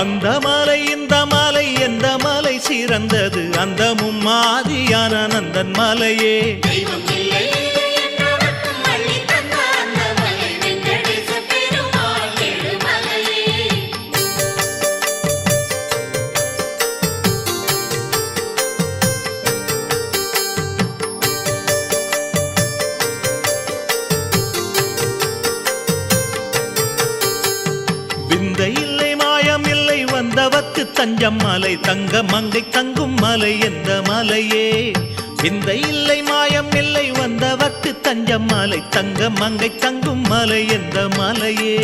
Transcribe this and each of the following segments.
அந்த மலை இந்த மலை எந்த மலை சிறந்தது அந்த மும்மாதியான நந்தன் மலையே. விந்தை இல்லை மாயம் இல்லை வந்தவர்க்கு தஞ்சம் மலை தங்க மங்கை தங்கும் மலை எந்த மலையே. விந்தை இல்லை மாயம் இல்லை வந்தவர்க்கு தஞ்சம் மலை தங்க மங்கை தங்கும் மலை எந்த மலையே.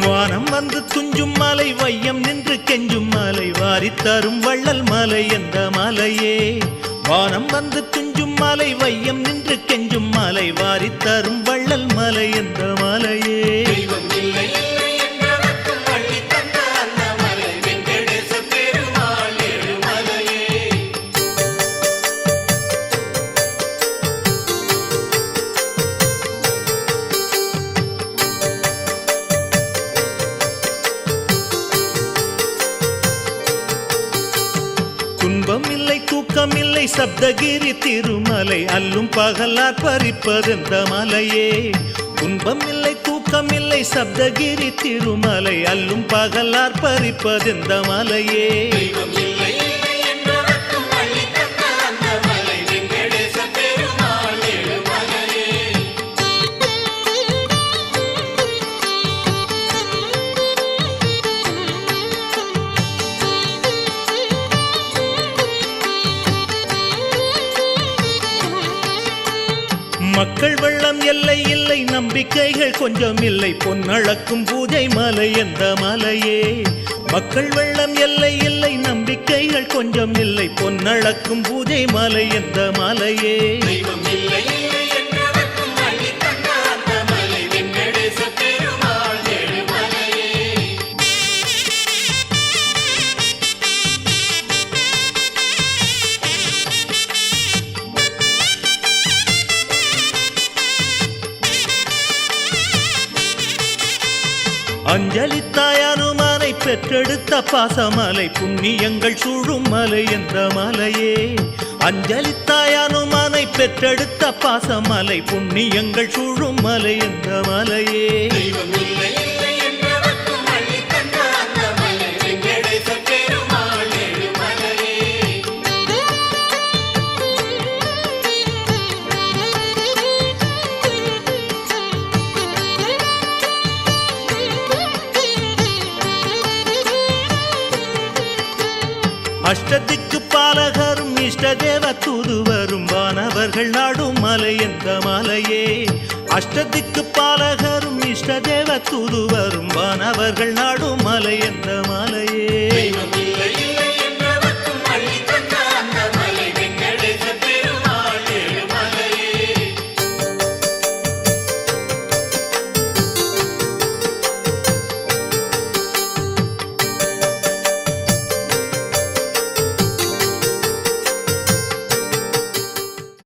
வானம் வந்து துஞ்சும் மலை வையம் நின்று கெஞ்சும் மலை வாரி தரும் வள்ளல் மலை எந்த மலையே. வானம் வந்து துஞ்சும் மலை வையம் நின்று கெஞ்சும் மலை வாரி தரும் வள்ளல் மலை எந்த மலையே. துன்பம் இல்லை தூக்கம் இல்லை சப்தகிரி திருமலை அல்லும் பகலார் பறிப்பதெந்த மலையே. துன்பம் இல்லை தூக்கம் இல்லை சப்தகிரி திருமலை அல்லும் பகலார் பறிப்பதெந்த மலையே. மக்கள் வெள்ளம் எல்லை இல்லை நம்பிக்கைகள் கொஞ்சம் இல்லை பொன்னழக்கும் பூஜை மலை எந்த மலையே. மக்கள் வெள்ளம் எல்லை இல்லை நம்பிக்கைகள் கொஞ்சம் இல்லை பொன்னழக்கும் பூஜை மலை எந்த மலையே. அஞ்சலித்தாய் அனுமானை பெற்றெடுத்த பாசமலை புண்ணியங்கள் சூழும் மலை என்ற மலையே. அஞ்சலித்தாய் அனுமானை பெற்றெடுத்த பாசமலை புண்ணியங்கள் சூழும் மலை என்ற மலையே. அஷ்டதிக்கு பாலகரும் இஷ்டதேவ தூதுவரும் வானவர்கள் நாடும் மலை எந்த மலையே. அஷ்டதிக்கு பாலகரும் இஷ்டதேவ தூதுவரும் வானவர்கள் நாடும் மலை எந்த மலையே.